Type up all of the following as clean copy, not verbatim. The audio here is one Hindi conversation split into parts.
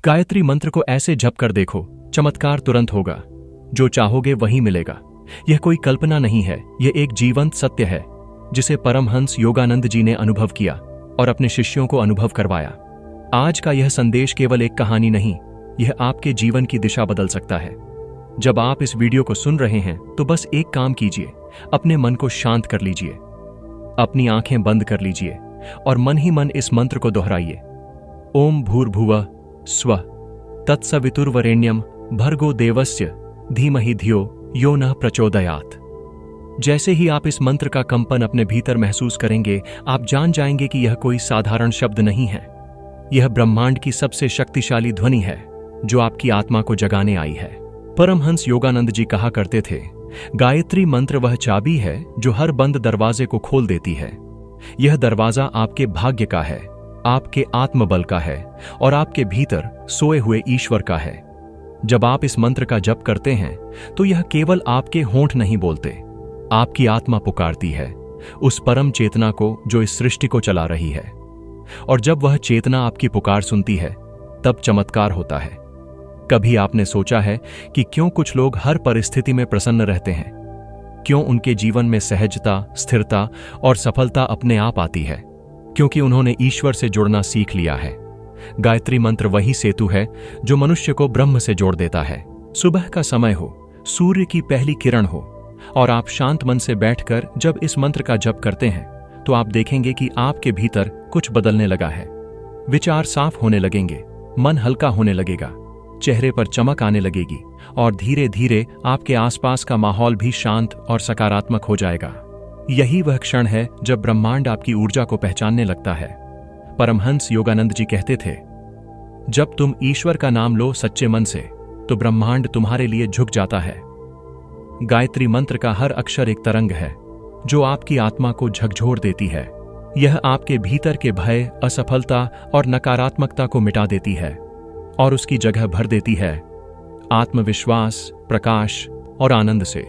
गायत्री मंत्र को ऐसे जप कर देखो, चमत्कार तुरंत होगा। जो चाहोगे वही मिलेगा। यह कोई कल्पना नहीं है, यह एक जीवंत सत्य है जिसे परमहंस योगानंद जी ने अनुभव किया और अपने शिष्यों को अनुभव करवाया। आज का यह संदेश केवल एक कहानी नहीं, यह आपके जीवन की दिशा बदल सकता है। जब आप इस वीडियो को सुन रहे हैं तो बस एक काम कीजिए, अपने मन को शांत कर लीजिए, अपनी आंखें बंद कर लीजिए और मन ही मन इस मंत्र को दोहराइए। ओम भूर्भुवः स्वः तत्सवितुर्वरेण्यम भर्गो देवस्य धीमहि धियो यो नः प्रचोदयात्। जैसे ही आप इस मंत्र का कंपन अपने भीतर महसूस करेंगे, आप जान जाएंगे कि यह कोई साधारण शब्द नहीं है। यह ब्रह्मांड की सबसे शक्तिशाली ध्वनि है जो आपकी आत्मा को जगाने आई है। परमहंस योगानंद जी कहा करते थे, गायत्री मंत्र वह चाबी है जो हर बंद दरवाजे को खोल देती है। यह दरवाजा आपके भाग्य का है, आपके आत्मबल का है और आपके भीतर सोए हुए ईश्वर का है। जब आप इस मंत्र का जप करते हैं तो यह केवल आपके होंठ नहीं बोलते, आपकी आत्मा पुकारती है उस परम चेतना को जो इस सृष्टि को चला रही है। और जब वह चेतना आपकी पुकार सुनती है तब चमत्कार होता है। कभी आपने सोचा है कि क्यों कुछ लोग हर परिस्थिति में प्रसन्न रहते हैं? क्यों उनके जीवन में सहजता, स्थिरता और सफलता अपने आप आती है? क्योंकि उन्होंने ईश्वर से जुड़ना सीख लिया है। गायत्री मंत्र वही सेतु है जो मनुष्य को ब्रह्म से जोड़ देता है। सुबह का समय हो, सूर्य की पहली किरण हो और आप शांत मन से बैठकर जब इस मंत्र का जप करते हैं तो आप देखेंगे कि आपके भीतर कुछ बदलने लगा है। विचार साफ होने लगेंगे, मन हल्का होने लगेगा, चेहरे पर चमक आने लगेगी और धीरे धीरे आपके आसपास का माहौल भी शांत और सकारात्मक हो जाएगा। यही वह क्षण है जब ब्रह्मांड आपकी ऊर्जा को पहचानने लगता है। परमहंस योगानंद जी कहते थे, जब तुम ईश्वर का नाम लो सच्चे मन से तो ब्रह्मांड तुम्हारे लिए झुक जाता है। गायत्री मंत्र का हर अक्षर एक तरंग है जो आपकी आत्मा को झकझोर देती है। यह आपके भीतर के भय, असफलता और नकारात्मकता को मिटा देती है और उसकी जगह भर देती है आत्मविश्वास, प्रकाश और आनंद से।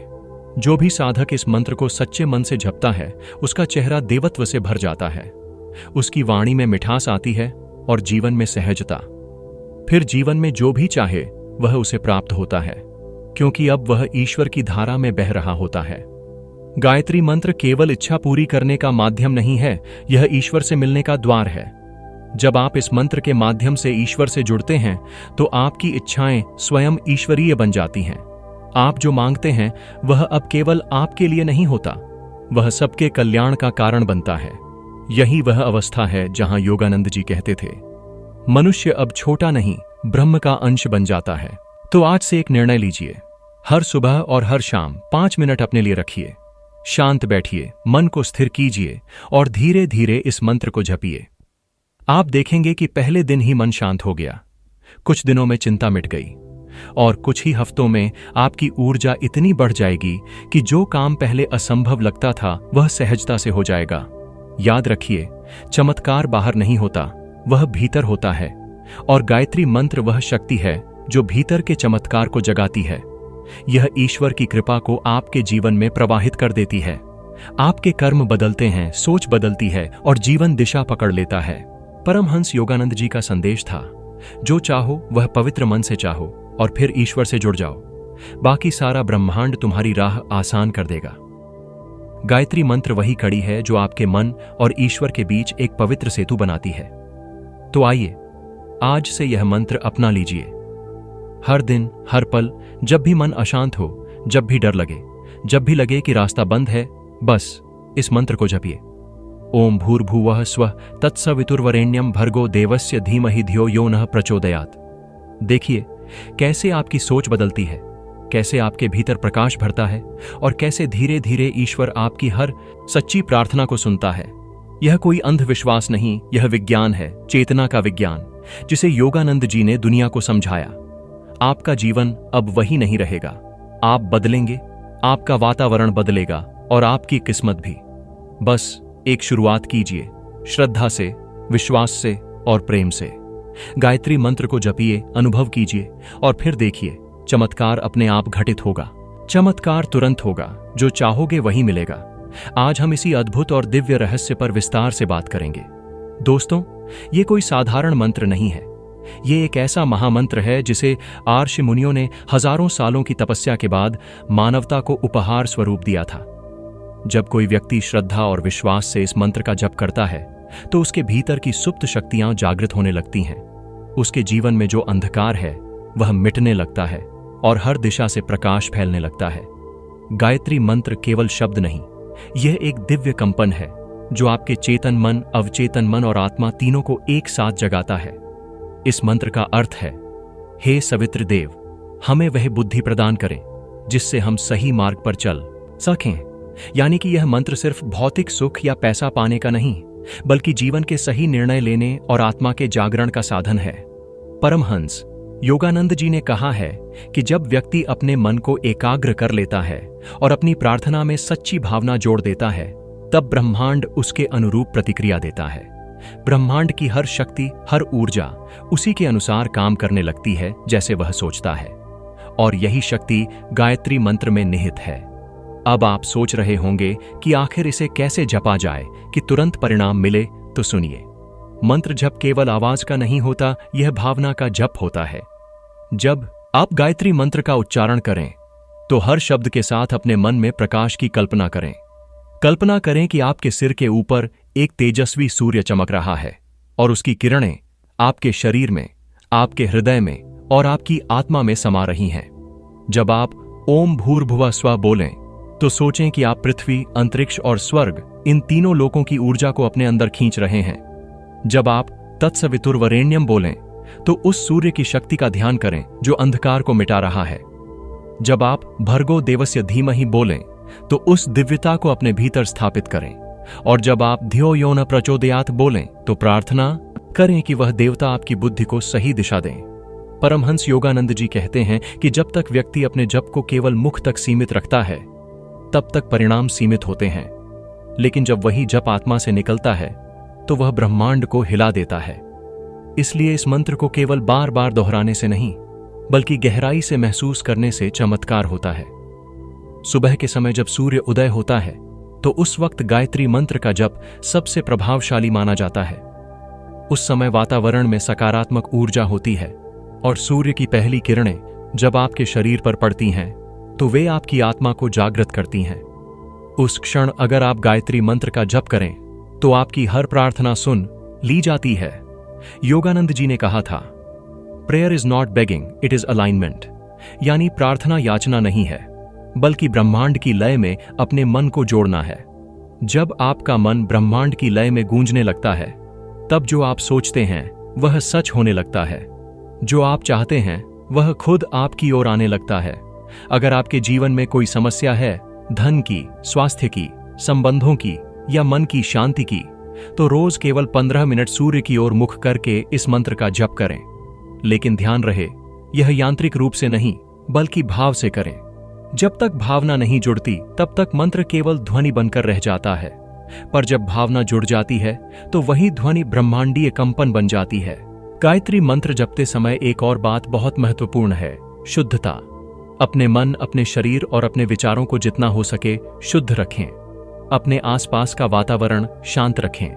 जो भी साधक इस मंत्र को सच्चे मन से जपता है उसका चेहरा देवत्व से भर जाता है, उसकी वाणी में मिठास आती है और जीवन में सहजता। फिर जीवन में जो भी चाहे वह उसे प्राप्त होता है, क्योंकि अब वह ईश्वर की धारा में बह रहा होता है। गायत्री मंत्र केवल इच्छा पूरी करने का माध्यम नहीं है, यह ईश्वर से मिलने का द्वार है। जब आप इस मंत्र के माध्यम से ईश्वर से जुड़ते हैं तो आपकी इच्छाएं स्वयं ईश्वरीय बन जाती हैं। आप जो मांगते हैं वह अब केवल आपके लिए नहीं होता, वह सबके कल्याण का कारण बनता है। यही वह अवस्था है जहां योगानंद जी कहते थे, मनुष्य अब छोटा नहीं, ब्रह्म का अंश बन जाता है। तो आज से एक निर्णय लीजिए, हर सुबह और हर शाम 5 मिनट अपने लिए रखिए, शांत बैठिए, मन को स्थिर कीजिए और धीरे धीरे इस मंत्र को जपिए। आप देखेंगे कि पहले दिन ही मन शांत हो गया, कुछ दिनों में चिंता मिट गई और कुछ ही हफ्तों में आपकी ऊर्जा इतनी बढ़ जाएगी कि जो काम पहले असंभव लगता था वह सहजता से हो जाएगा। याद रखिए, चमत्कार बाहर नहीं होता, वह भीतर होता है और गायत्री मंत्र वह शक्ति है जो भीतर के चमत्कार को जगाती है। यह ईश्वर की कृपा को आपके जीवन में प्रवाहित कर देती है। आपके कर्म बदलते हैं, सोच बदलती है और जीवन दिशा पकड़ लेता है। परमहंस योगानंद जी का संदेश था, जो चाहो वह पवित्र मन से चाहो और फिर ईश्वर से जुड़ जाओ, बाकी सारा ब्रह्मांड तुम्हारी राह आसान कर देगा। गायत्री मंत्र वही कड़ी है जो आपके मन और ईश्वर के बीच एक पवित्र सेतु बनाती है। तो आइए आज से यह मंत्र अपना लीजिए। हर दिन, हर पल, जब भी मन अशांत हो, जब भी डर लगे, जब भी लगे कि रास्ता बंद है, बस इस मंत्र को जपिए। ओम भूर्भुवः स्वः तत्सवितुर्वरेण्यम भर्गो देवस्य धीमहि धियो यो नः प्रचोदयात्। देखिए कैसे आपकी सोच बदलती है, कैसे आपके भीतर प्रकाश भरता है और कैसे धीरे धीरे ईश्वर आपकी हर सच्ची प्रार्थना को सुनता है। यह कोई अंधविश्वास नहीं, यह विज्ञान है, चेतना का विज्ञान, जिसे योगानंद जी ने दुनिया को समझाया। आपका जीवन अब वही नहीं रहेगा, आप बदलेंगे, आपका वातावरण बदलेगा और आपकी किस्मत भी। बस एक शुरुआत कीजिए, श्रद्धा से, विश्वास से और प्रेम से। गायत्री मंत्र को जपिए, अनुभव कीजिए और फिर देखिए चमत्कार अपने आप घटित होगा। चमत्कार तुरंत होगा, जो चाहोगे वही मिलेगा। आज हम इसी अद्भुत और दिव्य रहस्य पर विस्तार से बात करेंगे। दोस्तों, ये कोई साधारण मंत्र नहीं है, ये एक ऐसा महामंत्र है जिसे आर्ष मुनियों ने हजारों सालों की तपस्या के बाद मानवता को उपहार स्वरूप दिया था। जब कोई व्यक्ति श्रद्धा और विश्वास से इस मंत्र का जप करता है तो उसके भीतर की सुप्त शक्तियां जागृत होने लगती हैं। उसके जीवन में जो अंधकार है वह मिटने लगता है और हर दिशा से प्रकाश फैलने लगता है। गायत्री मंत्र केवल शब्द नहीं, यह एक दिव्य कंपन है जो आपके चेतन मन, अवचेतन मन और आत्मा तीनों को एक साथ जगाता है। इस मंत्र का अर्थ है, हे सवित्र देव, हमें वह बुद्धि प्रदान करें जिससे हम सही मार्ग पर चल सकें। यानी कि यह मंत्र सिर्फ भौतिक सुख या पैसा पाने का नहीं, बल्कि जीवन के सही निर्णय लेने और आत्मा के जागरण का साधन है। परमहंस योगानंद जी ने कहा है कि जब व्यक्ति अपने मन को एकाग्र कर लेता है और अपनी प्रार्थना में सच्ची भावना जोड़ देता है, तब ब्रह्मांड उसके अनुरूप प्रतिक्रिया देता है। ब्रह्मांड की हर शक्ति, हर ऊर्जा उसी के अनुसार काम करने लगती है जैसे वह सोचता है, और यही शक्ति गायत्री मंत्र में निहित है। अब आप सोच रहे होंगे कि आखिर इसे कैसे जपा जाए कि तुरंत परिणाम मिले, तो सुनिए। मंत्र जप केवल आवाज का नहीं होता, यह भावना का जप होता है। जब आप गायत्री मंत्र का उच्चारण करें तो हर शब्द के साथ अपने मन में प्रकाश की कल्पना करें। कल्पना करें कि आपके सिर के ऊपर एक तेजस्वी सूर्य चमक रहा है और उसकी किरणें आपके शरीर में, आपके हृदय में और आपकी आत्मा में समा रही हैं। जब आप ओम भूर्भुवः स्वः बोलें तो सोचें कि आप पृथ्वी, अंतरिक्ष और स्वर्ग, इन तीनों लोकों की ऊर्जा को अपने अंदर खींच रहे हैं। जब आप तत्सवितुर्वरेण्यम बोलें तो उस सूर्य की शक्ति का ध्यान करें जो अंधकार को मिटा रहा है। जब आप भर्गो देवस्य धीमहि बोलें तो उस दिव्यता को अपने भीतर स्थापित करें। और जब आप धियो यो न प्रचोदयात् बोलें तो प्रार्थना करें कि वह देवता आपकी बुद्धि को सही दिशा दें। परमहंस योगानंद जी कहते हैं कि जब तक व्यक्ति अपने जप को केवल मुख तक सीमित रखता है, तब तक परिणाम सीमित होते हैं, लेकिन जब वही जप आत्मा से निकलता है तो वह ब्रह्मांड को हिला देता है। इसलिए इस मंत्र को केवल बार बार दोहराने से नहीं, बल्कि गहराई से महसूस करने से चमत्कार होता है। सुबह के समय जब सूर्य उदय होता है तो उस वक्त गायत्री मंत्र का जप सबसे प्रभावशाली माना जाता है। उस समय वातावरण में सकारात्मक ऊर्जा होती है और सूर्य की पहली किरणें जब आपके शरीर पर पड़ती हैं तो वे आपकी आत्मा को जागृत करती हैं। उस क्षण अगर आप गायत्री मंत्र का जप करें तो आपकी हर प्रार्थना सुन ली जाती है। योगानंद जी ने कहा था, prayer is not begging, it is alignment. यानी प्रार्थना याचना नहीं है, बल्कि ब्रह्मांड की लय में अपने मन को जोड़ना है। जब आपका मन ब्रह्मांड की लय में गूंजने लगता है, तब जो आप सोचते हैं वह सच होने लगता है। जो आप चाहते हैं वह खुद आपकी ओर आने लगता है। अगर आपके जीवन में कोई समस्या है, धन की, स्वास्थ्य की, संबंधों की या मन की शांति की, तो रोज केवल 15 मिनट सूर्य की ओर मुख करके इस मंत्र का जप करें। लेकिन ध्यान रहे, यह यांत्रिक रूप से नहीं, बल्कि भाव से करें। जब तक भावना नहीं जुड़ती तब तक मंत्र केवल ध्वनि बनकर रह जाता है, पर जब भावना जुड़ जाती है तो वही ध्वनि ब्रह्मांडीय कंपन बन जाती है। गायत्री मंत्र जपते समय एक और बात बहुत महत्वपूर्ण है, शुद्धता। अपने मन, अपने शरीर और अपने विचारों को जितना हो सके शुद्ध रखें। अपने आसपास का वातावरण शांत रखें।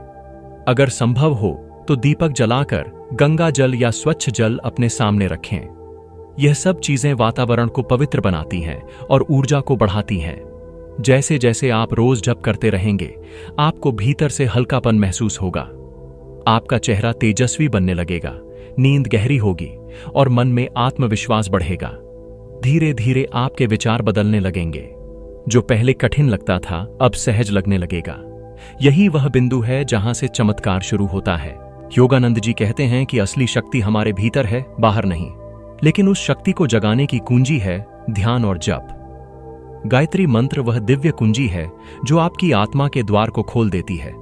अगर संभव हो तो दीपक जलाकर गंगा जल या स्वच्छ जल अपने सामने रखें। यह सब चीजें वातावरण को पवित्र बनाती हैं और ऊर्जा को बढ़ाती हैं। जैसे जैसे आप रोज जप करते रहेंगे, आपको भीतर से हल्कापन महसूस होगा। आपका चेहरा तेजस्वी बनने लगेगा, नींद गहरी होगी और मन में आत्मविश्वास बढ़ेगा। धीरे धीरे आपके विचार बदलने लगेंगे। जो पहले कठिन लगता था अब सहज लगने लगेगा। यही वह बिंदु है जहां से चमत्कार शुरू होता है। योगानंद जी कहते हैं कि असली शक्ति हमारे भीतर है, बाहर नहीं। लेकिन उस शक्ति को जगाने की कुंजी है ध्यान और जप। गायत्री मंत्र वह दिव्य कुंजी है जो आपकी आत्मा के द्वार को खोल देती है।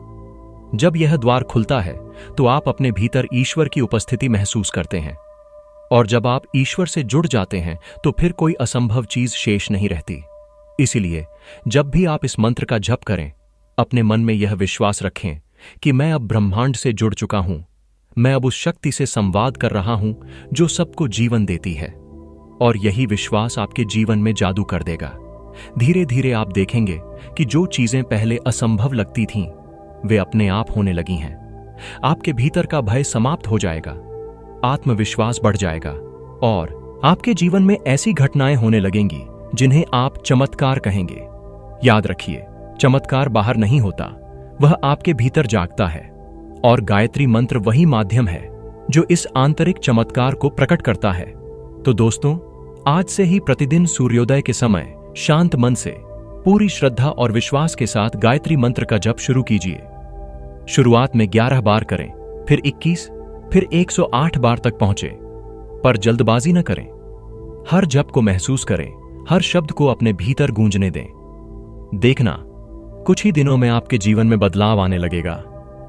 जब यह द्वार खुलता है तो आप अपने भीतर ईश्वर की उपस्थिति महसूस करते हैं, और जब आप ईश्वर से जुड़ जाते हैं तो फिर कोई असंभव चीज शेष नहीं रहती। इसीलिए जब भी आप इस मंत्र का जप करें, अपने मन में यह विश्वास रखें कि मैं अब ब्रह्मांड से जुड़ चुका हूं। मैं अब उस शक्ति से संवाद कर रहा हूं जो सबको जीवन देती है, और यही विश्वास आपके जीवन में जादू कर देगा। धीरे धीरे आप देखेंगे कि जो चीजें पहले असंभव लगती थीं, वे अपने आप होने लगी हैं। आपके भीतर का भय समाप्त हो जाएगा। आत्मविश्वास बढ़ जाएगा और आपके जीवन में ऐसी घटनाएं होने लगेंगी जिन्हें आप चमत्कार कहेंगे। याद रखिए, चमत्कार बाहर नहीं होता, वह आपके भीतर जागता है और गायत्री मंत्र वही माध्यम है जो इस आंतरिक चमत्कार को प्रकट करता है। तो दोस्तों, आज से ही प्रतिदिन सूर्योदय के समय शांत मन से पूरी श्रद्धा और विश्वास के साथ गायत्री मंत्र का जप शुरू कीजिए। शुरुआत में 11 बार करें, फिर 21, फिर 108 बार तक पहुंचे, पर जल्दबाजी न करें। हर जप को महसूस करें, हर शब्द को अपने भीतर गूंजने दें। देखना, कुछ ही दिनों में आपके जीवन में बदलाव आने लगेगा।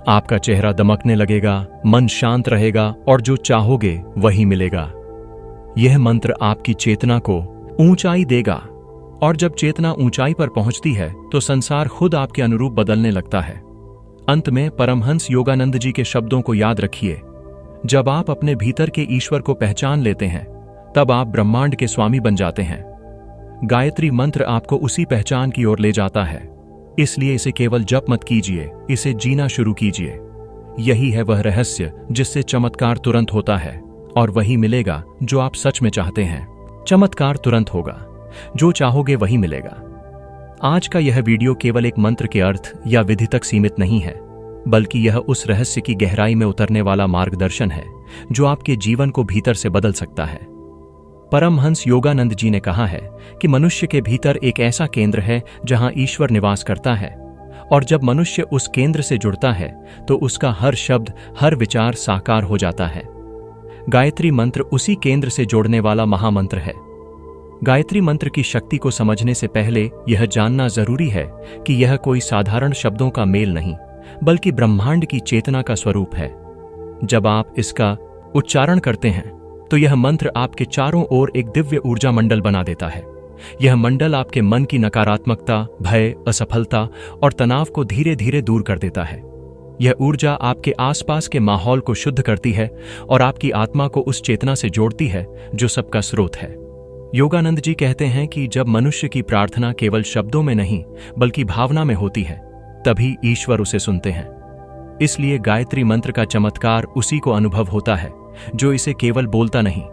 आपका चेहरा दमकने लगेगा, मन शांत रहेगा और जो चाहोगे वही मिलेगा। यह मंत्र आपकी चेतना को ऊंचाई देगा और जब चेतना ऊंचाई पर पहुंचती है तो संसार खुद आपके अनुरूप बदलने लगता है। अंत में परमहंस योगानंद जी के शब्दों को याद रखिए, जब आप अपने भीतर के ईश्वर को पहचान लेते हैं तब आप ब्रह्मांड के स्वामी बन जाते हैं। गायत्री मंत्र आपको उसी पहचान की ओर ले जाता है, इसलिए इसे केवल जप मत कीजिए, इसे जीना शुरू कीजिए। यही है वह रहस्य जिससे चमत्कार तुरंत होता है और वही मिलेगा जो आप सच में चाहते हैं। चमत्कार तुरंत होगा, जो चाहोगे वही मिलेगा। आज का यह वीडियो केवल एक मंत्र के अर्थ या विधि तक सीमित नहीं है, बल्कि यह उस रहस्य की गहराई में उतरने वाला मार्गदर्शन है जो आपके जीवन को भीतर से बदल सकता है। परमहंस योगानंद जी ने कहा है कि मनुष्य के भीतर एक ऐसा केंद्र है जहां ईश्वर निवास करता है और जब मनुष्य उस केंद्र से जुड़ता है तो उसका हर शब्द, हर विचार साकार हो जाता है। गायत्री मंत्र उसी केंद्र से जोड़ने वाला महामंत्र है। गायत्री मंत्र की शक्ति को समझने से पहले यह जानना जरूरी है कि यह कोई साधारण शब्दों का मेल नहीं, बल्कि ब्रह्मांड की चेतना का स्वरूप है। जब आप इसका उच्चारण करते हैं तो यह मंत्र आपके चारों ओर एक दिव्य ऊर्जा मंडल बना देता है। यह मंडल आपके मन की नकारात्मकता, भय, असफलता और तनाव को धीरे धीरे दूर कर देता है। यह ऊर्जा आपके आसपास के माहौल को शुद्ध करती है और आपकी आत्मा को उस चेतना से जोड़ती है जो सबका स्रोत है। योगानंद जी कहते हैं कि जब मनुष्य की प्रार्थना केवल शब्दों में नहीं बल्कि भावना में होती है, तभी ईश्वर उसे सुनते हैं। इसलिए गायत्री मंत्र का चमत्कार उसी को अनुभव होता है जो इसे केवल बोलता नहीं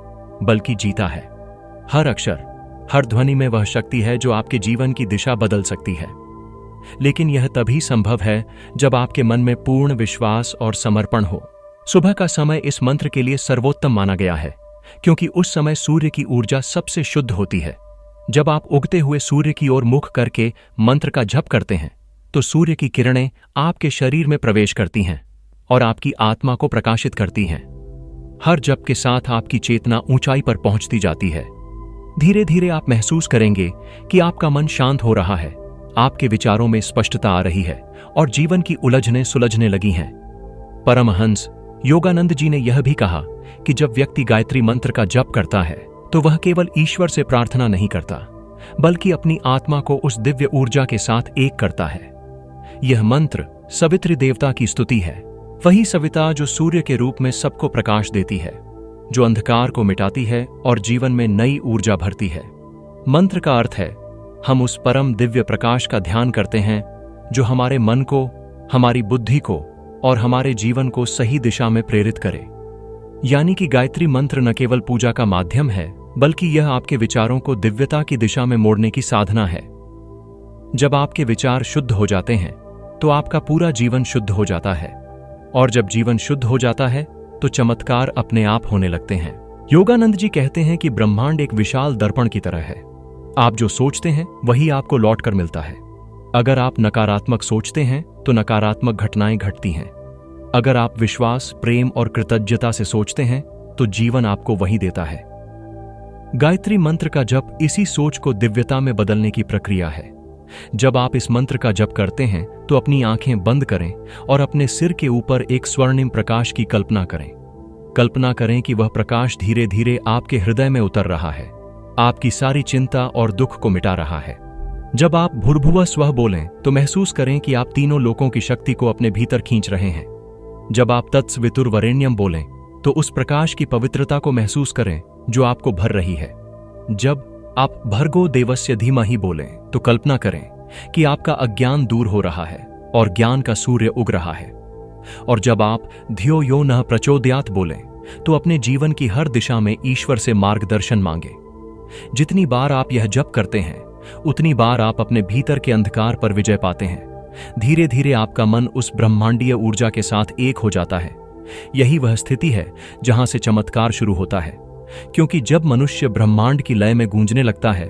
बल्कि जीता है। हर अक्षर, हर ध्वनि में वह शक्ति है जो आपके जीवन की दिशा बदल सकती है। लेकिन यह तभी संभव है जब आपके मन में पूर्ण विश्वास और समर्पण हो। सुबह का समय इस मंत्र के लिए सर्वोत्तम माना गया है, क्योंकि उस समय सूर्य की ऊर्जा सबसे शुद्ध होती है। जब आप उगते हुए सूर्य की ओर मुख करके मंत्र का जप करते हैं तो सूर्य की किरणें आपके शरीर में प्रवेश करती हैं और आपकी आत्मा को प्रकाशित करती हैं। हर जप के साथ आपकी चेतना ऊंचाई पर पहुंचती जाती है। धीरे धीरे आप महसूस करेंगे कि आपका मन शांत हो रहा है, आपके विचारों में स्पष्टता आ रही है और जीवन की उलझनें सुलझने लगी हैं। परमहंस योगानंद जी ने यह भी कहा कि जब व्यक्ति गायत्री मंत्र का जप करता है तो वह केवल ईश्वर से प्रार्थना नहीं करता, बल्कि अपनी आत्मा को उस दिव्य ऊर्जा के साथ एक करता है। यह मंत्र सवित्री देवता की स्तुति है, वही सविता जो सूर्य के रूप में सबको प्रकाश देती है, जो अंधकार को मिटाती है और जीवन में नई ऊर्जा भरती है। मंत्र का अर्थ है, हम उस परम दिव्य प्रकाश का ध्यान करते हैं जो हमारे मन को, हमारी बुद्धि को और हमारे जीवन को सही दिशा में प्रेरित करे। यानी कि गायत्री मंत्र न केवल पूजा का माध्यम है, बल्कि यह आपके विचारों को दिव्यता की दिशा में मोड़ने की साधना है। जब आपके विचार शुद्ध हो जाते हैं तो आपका पूरा जीवन शुद्ध हो जाता है, और जब जीवन शुद्ध हो जाता है तो चमत्कार अपने आप होने लगते हैं। योगानंद जी कहते हैं कि ब्रह्मांड एक विशाल दर्पण की तरह है। आप जो सोचते हैं वही आपको लौटकर मिलता है। अगर आप नकारात्मक सोचते हैं तो नकारात्मक घटनाएं घटती हैं। अगर आप विश्वास, प्रेम और कृतज्ञता से सोचते हैं तो जीवन आपको वही देता है। गायत्री मंत्र का जप इसी सोच को दिव्यता में बदलने की प्रक्रिया है। जब आप इस मंत्र का जप करते हैं तो अपनी आंखें बंद करें और अपने सिर के ऊपर एक स्वर्णिम प्रकाश की कल्पना करें। कल्पना करें कि वह प्रकाश धीरे धीरे आपके हृदय में उतर रहा है, आपकी सारी चिंता और दुख को मिटा रहा है। जब आप भूर्भुवः स्वः बोलें तो महसूस करें कि आप तीनों लोकों की शक्ति को अपने भीतर खींच रहे हैं। जब आप तत्सवितुर्वरेण्यम बोलें तो उस प्रकाश की पवित्रता को महसूस करें जो आपको भर रही है। जब आप भर्गो देवस्य धीमहि बोलें तो कल्पना करें कि आपका अज्ञान दूर हो रहा है और ज्ञान का सूर्य उग रहा है। और जब आप धियो यो नः प्रचोदयात् बोलें तो अपने जीवन की हर दिशा में ईश्वर से मार्गदर्शन मांगे। जितनी बार आप यह जप करते हैं, उतनी बार आप अपने भीतर के अंधकार पर विजय पाते हैं। धीरे धीरे आपका मन उस ब्रह्मांडीय ऊर्जा के साथ एक हो जाता है। यही वह स्थिति है जहां से चमत्कार शुरू होता है, क्योंकि जब मनुष्य ब्रह्मांड की लय में गूंजने लगता है,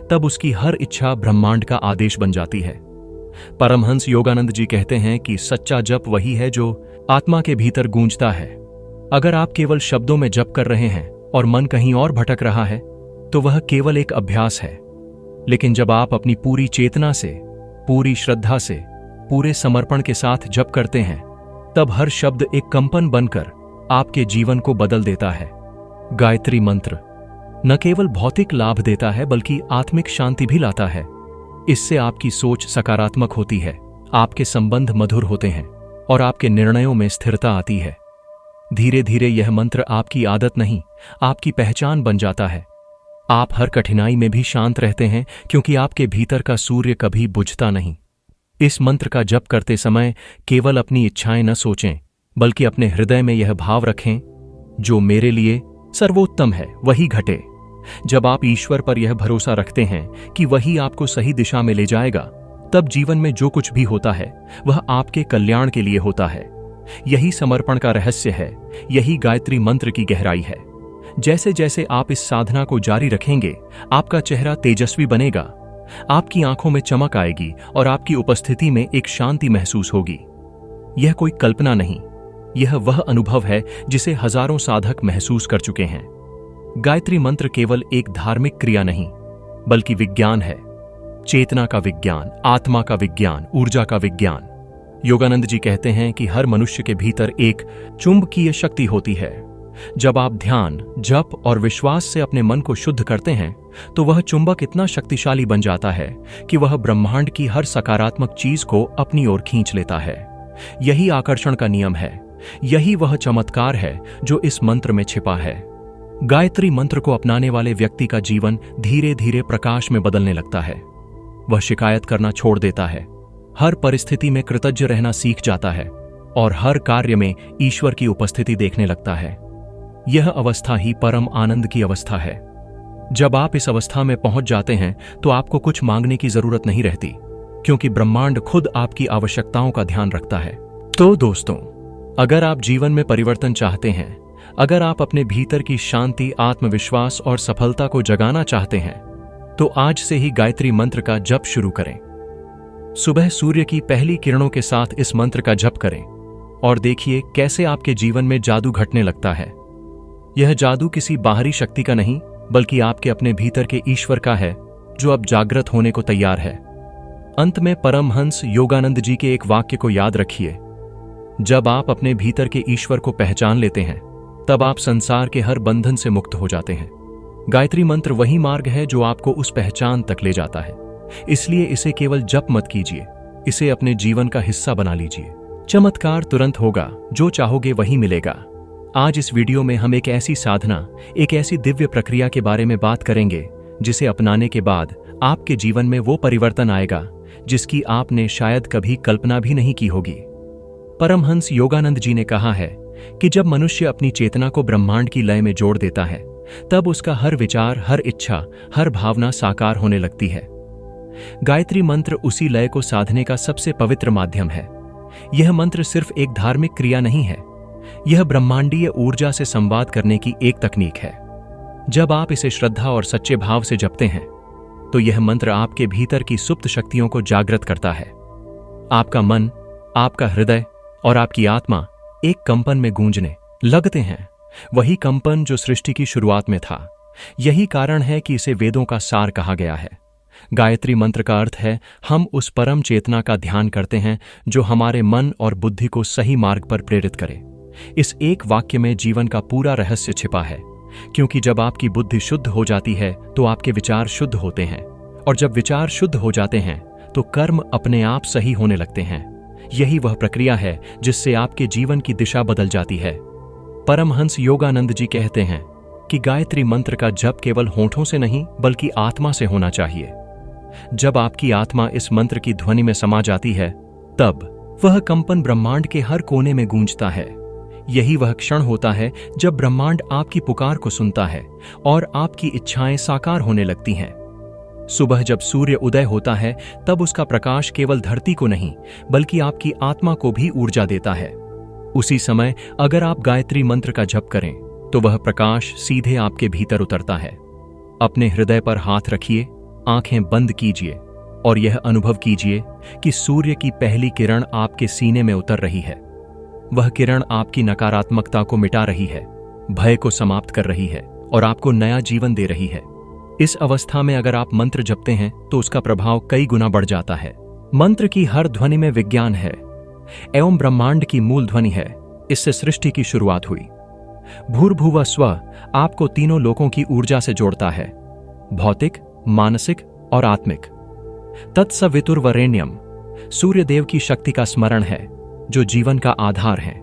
तब उसकी हर इच्छा ब्रह्मांड का आदेश बन जाती है। परमहंस योगानंद जी कहते हैं कि सच्चा जप वही है जो आत्मा के भीतर गूंजता है। अगर आप केवल शब्दों में जप कर रहे हैं और मन कहीं और भटक रहा है, तो वह केवल एक अभ्यास है। लेकिन जब आप अपनी पूरी चेतना से, पूरी श्रद्धा से, पूरे समर्पण के साथ जप करते हैं, तब हर शब्द एक कंपन बनकर आपके जीवन को बदल देता है। गायत्री मंत्र न केवल भौतिक लाभ देता है, बल्कि आत्मिक शांति भी लाता है। इससे आपकी सोच सकारात्मक होती है, आपके संबंध मधुर होते हैं और आपके निर्णयों में स्थिरता आती है। धीरे धीरे यह मंत्र आपकी आदत नहीं, आपकी पहचान बन जाता है। आप हर कठिनाई में भी शांत रहते हैं, क्योंकि आपके भीतर का सूर्य कभी बुझता नहीं। इस मंत्र का जप करते समय केवल अपनी इच्छाएं न सोचें, बल्कि अपने हृदय में यह भाव रखें, जो मेरे लिए सर्वोत्तम है वही घटे। जब आप ईश्वर पर यह भरोसा रखते हैं कि वही आपको सही दिशा में ले जाएगा, तब जीवन में जो कुछ भी होता है वह आपके कल्याण के लिए होता है। यही समर्पण का रहस्य है, यही गायत्री मंत्र की गहराई है। जैसे जैसे आप इस साधना को जारी रखेंगे, आपका चेहरा तेजस्वी बनेगा, आपकी आंखों में चमक आएगी और आपकी उपस्थिति में एक शांति महसूस होगी। यह कोई कल्पना नहीं, यह वह अनुभव है जिसे हजारों साधक महसूस कर चुके हैं। गायत्री मंत्र केवल एक धार्मिक क्रिया नहीं, बल्कि विज्ञान है। चेतना का विज्ञान, आत्मा का विज्ञान, ऊर्जा का विज्ञान। योगानंद जी कहते हैं कि हर मनुष्य के भीतर एक चुंबकीय शक्ति होती है। जब आप ध्यान, जप और विश्वास से अपने मन को शुद्ध करते हैं, तो वह चुंबक इतना शक्तिशाली बन जाता है कि वह ब्रह्मांड की हर सकारात्मक चीज को अपनी ओर खींच लेता है। यही आकर्षण का नियम है, यही वह चमत्कार है जो इस मंत्र में छिपा है। गायत्री मंत्र को अपनाने वाले व्यक्ति का जीवन धीरे धीरे प्रकाश में बदलने लगता है। वह शिकायत करना छोड़ देता है, हर परिस्थिति में कृतज्ञ रहना सीख जाता है और हर कार्य में ईश्वर की उपस्थिति देखने लगता है। यह अवस्था ही परम आनंद की अवस्था है। जब आप इस अवस्था में पहुंच जाते हैं, तो आपको कुछ मांगने की जरूरत नहीं रहती, क्योंकि ब्रह्मांड खुद आपकी आवश्यकताओं का ध्यान रखता है। तो दोस्तों, अगर आप जीवन में परिवर्तन चाहते हैं, अगर आप अपने भीतर की शांति, आत्मविश्वास और सफलता को जगाना चाहते हैं, तो आज से ही गायत्री मंत्र का जप शुरू करें। सुबह सूर्य की पहली किरणों के साथ इस मंत्र का जप करें और देखिए कैसे आपके जीवन में जादू घटने लगता है। यह जादू किसी बाहरी शक्ति का नहीं, बल्कि आपके अपने भीतर के ईश्वर का है, जो अब जागृत होने को तैयार है। अंत में परमहंस योगानंद जी के एक वाक्य को याद रखिए, जब आप अपने भीतर के ईश्वर को पहचान लेते हैं, तब आप संसार के हर बंधन से मुक्त हो जाते हैं। गायत्री मंत्र वही मार्ग है जो आपको उस पहचान तक ले जाता है। इसलिए इसे केवल जप मत कीजिए, इसे अपने जीवन का हिस्सा बना लीजिए। चमत्कार तुरंत होगा, जो चाहोगे वही मिलेगा। आज इस वीडियो में हम एक ऐसी साधना, एक ऐसी दिव्य प्रक्रिया के बारे में बात करेंगे, जिसे अपनाने के बाद आपके जीवन में वो परिवर्तन आएगा जिसकी आपने शायद कभी कल्पना भी नहीं की होगी। परमहंस योगानंद जी ने कहा है कि जब मनुष्य अपनी चेतना को ब्रह्मांड की लय में जोड़ देता है, तब उसका हर विचार, हर इच्छा, हर भावना साकार होने लगती है। गायत्री मंत्र उसी लय को साधने का सबसे पवित्र माध्यम है। यह मंत्र सिर्फ एक धार्मिक क्रिया नहीं है, यह ब्रह्मांडीय ऊर्जा से संवाद करने की एक तकनीक है। जब आप इसे श्रद्धा और सच्चे भाव से जपते हैं, तो यह मंत्र आपके भीतर की सुप्त शक्तियों को जागृत करता है। आपका मन, आपका हृदय और आपकी आत्मा एक कंपन में गूंजने लगते हैं, वही कंपन जो सृष्टि की शुरुआत में था। यही कारण है कि इसे वेदों का सार कहा गया है। गायत्री मंत्र का अर्थ है, हम उस परम चेतना का ध्यान करते हैं जो हमारे मन और बुद्धि को सही मार्ग पर प्रेरित करे। इस एक वाक्य में जीवन का पूरा रहस्य छिपा है, क्योंकि जब आपकी बुद्धि शुद्ध हो जाती है, तो आपके विचार शुद्ध होते हैं, और जब विचार शुद्ध हो जाते हैं, तो कर्म अपने आप सही होने लगते हैं। यही वह प्रक्रिया है जिससे आपके जीवन की दिशा बदल जाती है। परमहंस योगानंद जी कहते हैं कि गायत्री मंत्र का जप केवल होठों से नहीं, बल्कि आत्मा से होना चाहिए। जब आपकी आत्मा इस मंत्र की ध्वनि में समा जाती है, तब वह कंपन ब्रह्मांड के हर कोने में गूंजता है। यही वह क्षण होता है जब ब्रह्मांड आपकी पुकार को सुनता है और आपकी इच्छाएं साकार होने लगती हैं। सुबह जब सूर्य उदय होता है तब उसका प्रकाश केवल धरती को नहीं बल्कि आपकी आत्मा को भी ऊर्जा देता है। उसी समय अगर आप गायत्री मंत्र का जप करें तो वह प्रकाश सीधे आपके भीतर उतरता है। अपने हृदय पर हाथ रखिए, आंखें बंद कीजिए और यह अनुभव कीजिए कि सूर्य की पहली किरण आपके सीने में उतर रही है। वह किरण आपकी नकारात्मकता को मिटा रही है, भय को समाप्त कर रही है और आपको नया जीवन दे रही है। इस अवस्था में अगर आप मंत्र जपते हैं तो उसका प्रभाव कई गुना बढ़ जाता है। मंत्र की हर ध्वनि में विज्ञान है एवं ब्रह्मांड की मूल ध्वनि है। इससे सृष्टि की शुरुआत हुई। भूर्भुवः स्वः आपको तीनों लोकों की ऊर्जा से जोड़ता है, भौतिक, मानसिक और आत्मिक। तत्सवितुर्वरेण्यम सूर्यदेव की शक्ति का स्मरण है जो जीवन का आधार है।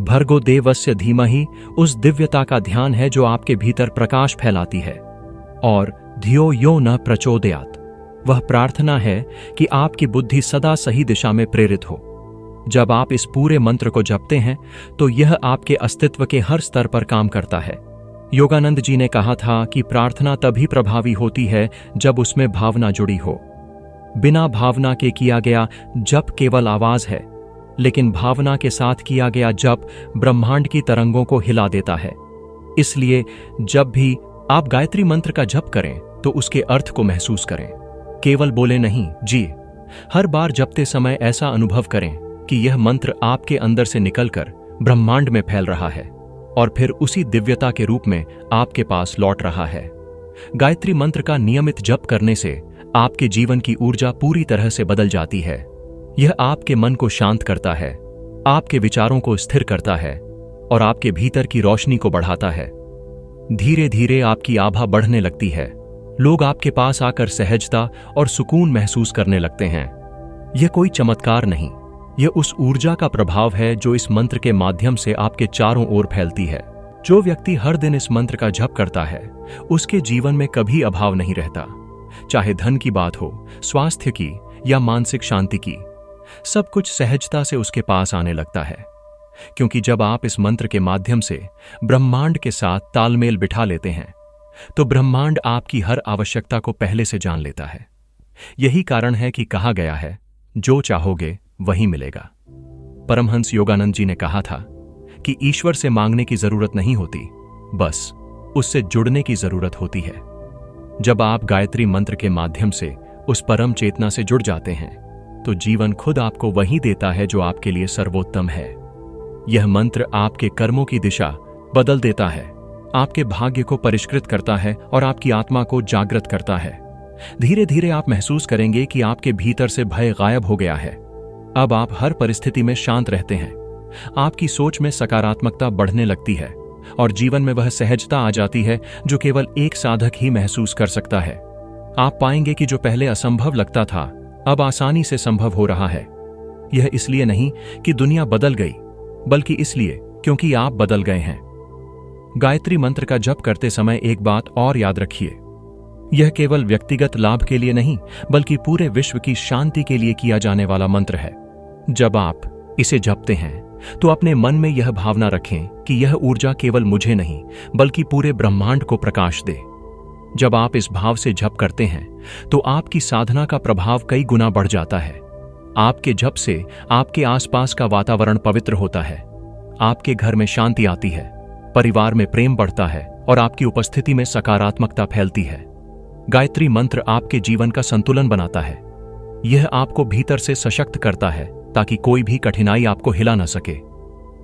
भर्गो देवस्य धीमहि उस दिव्यता का ध्यान है जो आपके भीतर प्रकाश फैलाती है। और धियो यो न प्रचोदयात् वह प्रार्थना है कि आपकी बुद्धि सदा सही दिशा में प्रेरित हो। जब आप इस पूरे मंत्र को जपते हैं तो यह आपके अस्तित्व के हर स्तर पर काम करता है। योगानंद जी ने कहा था कि प्रार्थना तभी प्रभावी होती है जब उसमें भावना जुड़ी हो। बिना भावना के किया गया जप केवल आवाज है, लेकिन भावना के साथ किया गया जप ब्रह्मांड की तरंगों को हिला देता है। इसलिए जब भी आप गायत्री मंत्र का जप करें तो उसके अर्थ को महसूस करें, केवल बोले नहीं, जी। हर बार जपते समय ऐसा अनुभव करें कि यह मंत्र आपके अंदर से निकलकर ब्रह्मांड में फैल रहा है और फिर उसी दिव्यता के रूप में आपके पास लौट रहा है। गायत्री मंत्र का नियमित जप करने से आपके जीवन की ऊर्जा पूरी तरह से बदल जाती है। यह आपके मन को शांत करता है, आपके विचारों को स्थिर करता है और आपके भीतर की रोशनी को बढ़ाता है। धीरे धीरे आपकी आभा बढ़ने लगती है। लोग आपके पास आकर सहजता और सुकून महसूस करने लगते हैं। यह कोई चमत्कार नहीं, यह उस ऊर्जा का प्रभाव है जो इस मंत्र के माध्यम से आपके चारों ओर फैलती है। जो व्यक्ति हर दिन इस मंत्र का जप करता है उसके जीवन में कभी अभाव नहीं रहता। चाहे धन की बात हो, स्वास्थ्य की या मानसिक शांति की, सब कुछ सहजता से उसके पास आने लगता है। क्योंकि जब आप इस मंत्र के माध्यम से ब्रह्मांड के साथ तालमेल बिठा लेते हैं तो ब्रह्मांड आपकी हर आवश्यकता को पहले से जान लेता है। यही कारण है कि कहा गया है, जो चाहोगे वही मिलेगा। परमहंस योगानंद जी ने कहा था कि ईश्वर से मांगने की जरूरत नहीं होती, बस उससे जुड़ने की जरूरत होती है। जब आप गायत्री मंत्र के माध्यम से उस परम चेतना से जुड़ जाते हैं तो जीवन खुद आपको वही देता है जो आपके लिए सर्वोत्तम है। यह मंत्र आपके कर्मों की दिशा बदल देता है, आपके भाग्य को परिष्कृत करता है और आपकी आत्मा को जागृत करता है। धीरे धीरे आप महसूस करेंगे कि आपके भीतर से भय गायब हो गया है। अब आप हर परिस्थिति में शांत रहते हैं, आपकी सोच में सकारात्मकता बढ़ने लगती है और जीवन में वह सहजता आ जाती है जो केवल एक साधक ही महसूस कर सकता है। आप पाएंगे कि जो पहले असंभव लगता था अब आसानी से संभव हो रहा है। यह इसलिए नहीं कि दुनिया बदल गई, बल्कि इसलिए क्योंकि आप बदल गए हैं। गायत्री मंत्र का जप करते समय एक बात और याद रखिए, यह केवल व्यक्तिगत लाभ के लिए नहीं बल्कि पूरे विश्व की शांति के लिए किया जाने वाला मंत्र है। जब आप इसे जपते हैं तो अपने मन में यह भावना रखें कि यह ऊर्जा केवल मुझे नहीं बल्कि पूरे ब्रह्मांड को प्रकाश दे। जब आप इस भाव से जप करते हैं तो आपकी साधना का प्रभाव कई गुना बढ़ जाता है। आपके जप से आपके आसपास का वातावरण पवित्र होता है, आपके घर में शांति आती है, परिवार में प्रेम बढ़ता है और आपकी उपस्थिति में सकारात्मकता फैलती है। गायत्री मंत्र आपके जीवन का संतुलन बनाता है। यह आपको भीतर से सशक्त करता है ताकि कोई भी कठिनाई आपको हिला न सके।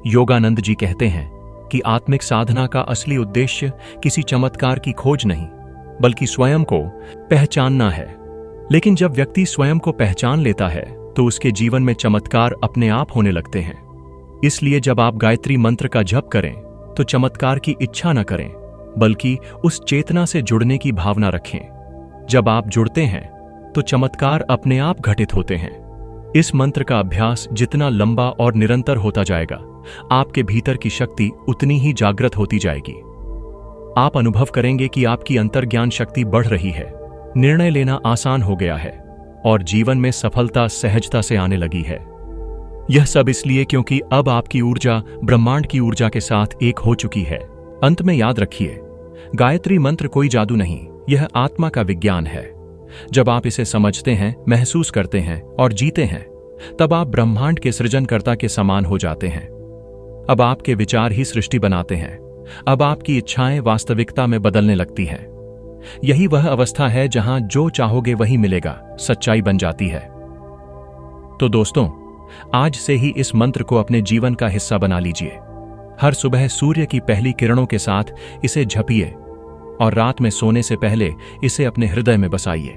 योगानंद जी कहते हैं कि आत्मिक साधना का असली उद्देश्य किसी चमत्कार की खोज नहीं बल्कि स्वयं को पहचानना है। लेकिन जब व्यक्ति स्वयं को पहचान लेता है तो उसके जीवन में चमत्कार अपने आप होने लगते हैं। इसलिए जब आप गायत्री मंत्र का जप करें तो चमत्कार की इच्छा न करें बल्कि उस चेतना से जुड़ने की भावना रखें। जब आप जुड़ते हैं तो चमत्कार अपने आप घटित होते हैं। इस मंत्र का अभ्यास जितना लंबा और निरंतर होता जाएगा, आपके भीतर की शक्ति उतनी ही जागृत होती जाएगी। आप अनुभव करेंगे कि आपकी अंतर्ज्ञान शक्ति बढ़ रही है, निर्णय लेना आसान हो गया है और जीवन में सफलता सहजता से आने लगी है। यह सब इसलिए क्योंकि अब आपकी ऊर्जा ब्रह्मांड की ऊर्जा के साथ एक हो चुकी है। अंत में याद रखिए, गायत्री मंत्र कोई जादू नहीं, यह आत्मा का विज्ञान है। जब आप इसे समझते हैं, महसूस करते हैं और जीते हैं, तब आप ब्रह्मांड के सृजनकर्ता के समान हो जाते हैं। अब आपके विचार ही सृष्टि बनाते हैं। अब आपकी इच्छाएं वास्तविकता में बदलने लगती हैं। यही वह अवस्था है जहां जो चाहोगे वही मिलेगा, सच्चाई बन जाती है। तो दोस्तों, आज से ही इस मंत्र को अपने जीवन का हिस्सा बना लीजिए। हर सुबह सूर्य की पहली किरणों के साथ इसे झपिए और रात में सोने से पहले इसे अपने हृदय में बसाइए।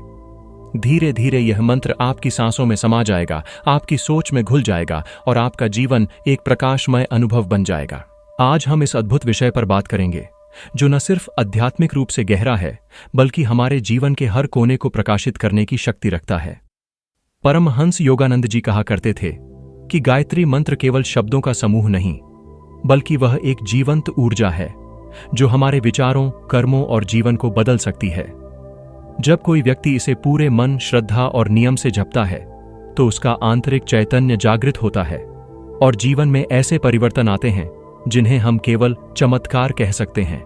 धीरे धीरे यह मंत्र आपकी सांसों में समा जाएगा, आपकी सोच में घुल जाएगा और आपका जीवन एक प्रकाशमय अनुभव बन जाएगा। आज हम इस अद्भुत विषय पर बात करेंगे जो न सिर्फ आध्यात्मिक रूप से गहरा है, बल्कि हमारे जीवन के हर कोने को प्रकाशित करने की शक्ति रखता है। परमहंस योगानंद जी कहा करते थे कि गायत्री मंत्र केवल शब्दों का समूह नहीं, बल्कि वह एक जीवंत ऊर्जा है जो हमारे विचारों, कर्मों और जीवन को बदल सकती है। जब कोई व्यक्ति इसे पूरे मन, श्रद्धा और नियम से जपता है, तो उसका आंतरिक चैतन्य जागृत होता है और जीवन में ऐसे परिवर्तन आते हैं जिन्हें हम केवल चमत्कार कह सकते हैं।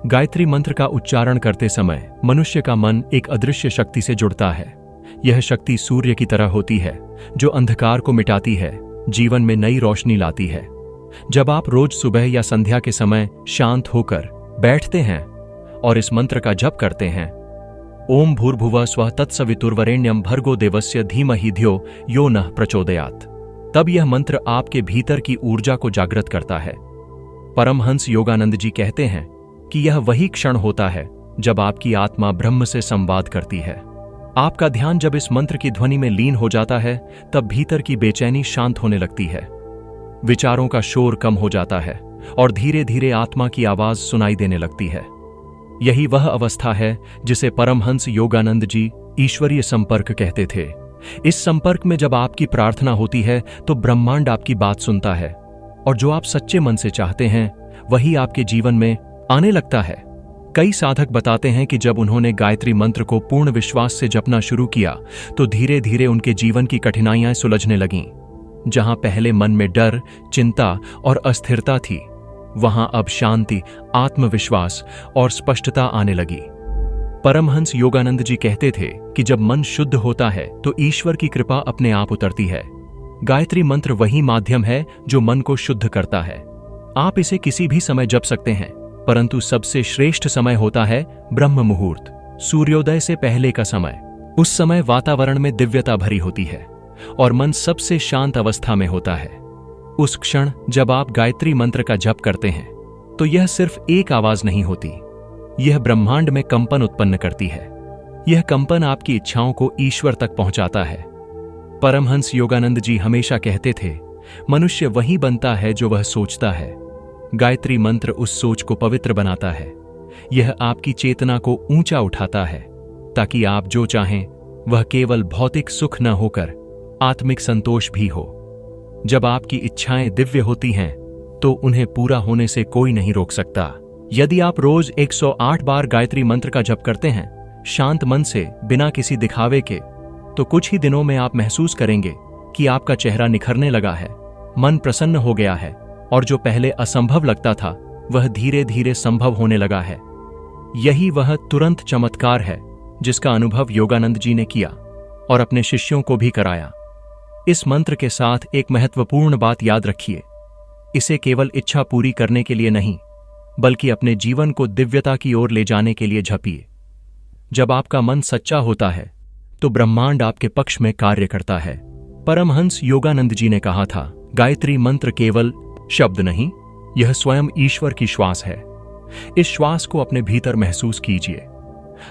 गायत्री मंत्र का उच्चारण करते समय मनुष्य का मन एक अदृश्य शक्ति से जुड़ता है। यह शक्ति सूर्य की तरह होती है जो अंधकार को मिटाती है, जीवन में नई रोशनी लाती है। जब आप रोज सुबह या संध्या के समय शांत होकर बैठते हैं और इस मंत्र का जप करते हैं, ओम भूर्भुवः स्वः तत्सवितुर्वरेण्यं भर्गो देवस्य धीमहि धियो यो नः प्रचोदयात्, तब यह मंत्र आपके भीतर की ऊर्जा को जागृत करता है। परमहंस योगानंद जी कहते हैं कि यह वही क्षण होता है जब आपकी आत्मा ब्रह्म से संवाद करती है। आपका ध्यान जब इस मंत्र की ध्वनि में लीन हो जाता है, तब भीतर की बेचैनी शांत होने लगती है, विचारों का शोर कम हो जाता है और धीरे धीरे आत्मा की आवाज सुनाई देने लगती है। यही वह अवस्था है जिसे परमहंस योगानंद जी ईश्वरीय संपर्क कहते थे। इस संपर्क में जब आपकी प्रार्थना होती है तो ब्रह्मांड आपकी बात सुनता है और जो आप सच्चे मन से चाहते हैं वही आपके जीवन में आने लगता है। कई साधक बताते हैं कि जब उन्होंने गायत्री मंत्र को पूर्ण विश्वास से जपना शुरू किया तो धीरे धीरे उनके जीवन की कठिनाइयां सुलझने लगीं। जहां पहले मन में डर, चिंता और अस्थिरता थी, वहां अब शांति, आत्मविश्वास और स्पष्टता आने लगी। परमहंस योगानंद जी कहते थे कि जब मन शुद्ध होता है तो ईश्वर की कृपा अपने आप उतरती है। गायत्री मंत्र वही माध्यम है जो मन को शुद्ध करता है। आप इसे किसी भी समय जप सकते हैं, परंतु सबसे श्रेष्ठ समय होता है ब्रह्म मुहूर्त, सूर्योदय से पहले का समय। उस समय वातावरण में दिव्यता भरी होती है और मन सबसे शांत अवस्था में होता है। उस क्षण जब आप गायत्री मंत्र का जप करते हैं तो यह सिर्फ एक आवाज नहीं होती, यह ब्रह्मांड में कंपन उत्पन्न करती है। यह कंपन आपकी इच्छाओं को ईश्वर तक पहुंचाता है। परमहंस योगानंद जी हमेशा कहते थे, मनुष्य वही बनता है जो वह सोचता है। गायत्री मंत्र उस सोच को पवित्र बनाता है। यह आपकी चेतना को ऊंचा उठाता है ताकि आप जो चाहें वह केवल भौतिक सुख न होकर आत्मिक संतोष भी हो। जब आपकी इच्छाएं दिव्य होती हैं तो उन्हें पूरा होने से कोई नहीं रोक सकता। यदि आप रोज 108 बार गायत्री मंत्र का जप करते हैं, शांत मन से, बिना किसी दिखावे के, तो कुछ ही दिनों में आप महसूस करेंगे कि आपका चेहरा निखरने लगा है, मन प्रसन्न हो गया है और जो पहले असंभव लगता था वह धीरे धीरे संभव होने लगा है। यही वह तुरंत चमत्कार है जिसका अनुभव योगानंद जी ने किया और अपने शिष्यों को भी कराया। इस मंत्र के साथ एक महत्वपूर्ण बात याद रखिए, इसे केवल इच्छा पूरी करने के लिए नहीं, बल्कि अपने जीवन को दिव्यता की ओर ले जाने के लिए जपिए। जब आपका मन सच्चा होता है तो ब्रह्मांड आपके पक्ष में कार्य करता है। परमहंस योगानंद जी ने कहा था, गायत्री मंत्र केवल शब्द नहीं, यह स्वयं ईश्वर की श्वास है। इस श्वास को अपने भीतर महसूस कीजिए।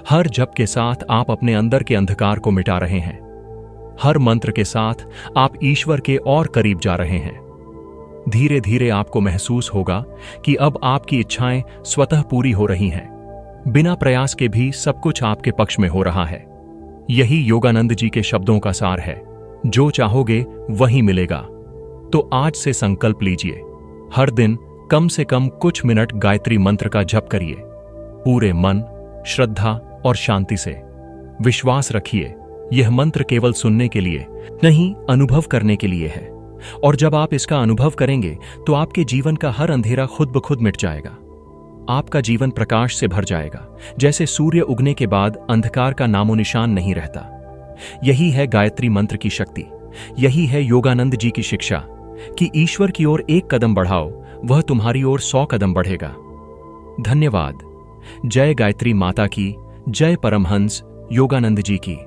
हर जप के साथ आप अपने अंदर के अंधकार को मिटा रहे हैं। हर मंत्र के साथ आप ईश्वर के और करीब जा रहे हैं। धीरे धीरे आपको महसूस होगा कि अब आपकी इच्छाएं स्वतः पूरी हो रही हैं। बिना प्रयास के भी सब कुछ आपके पक्ष में हो रहा है। यही योगानंद जी के शब्दों का सार है, जो चाहोगे वही मिलेगा। तो आज से संकल्प लीजिए, हर दिन कम से कम कुछ मिनट गायत्री मंत्र का जप करिए, पूरे मन, श्रद्धा और शांति से। विश्वास रखिए, यह मंत्र केवल सुनने के लिए नहीं, अनुभव करने के लिए है। और जब आप इसका अनुभव करेंगे तो आपके जीवन का हर अंधेरा खुद ब खुद मिट जाएगा। आपका जीवन प्रकाश से भर जाएगा, जैसे सूर्य उगने के बाद अंधकार का नामो निशान नहीं रहता। यही है गायत्री मंत्र की शक्ति। यही है योगानंद जी की शिक्षा कि ईश्वर की ओर एक कदम बढ़ाओ, वह तुम्हारी ओर 100 कदम बढ़ेगा। धन्यवाद। जय गायत्री माता की, जय परमहंस योगानंद जी की।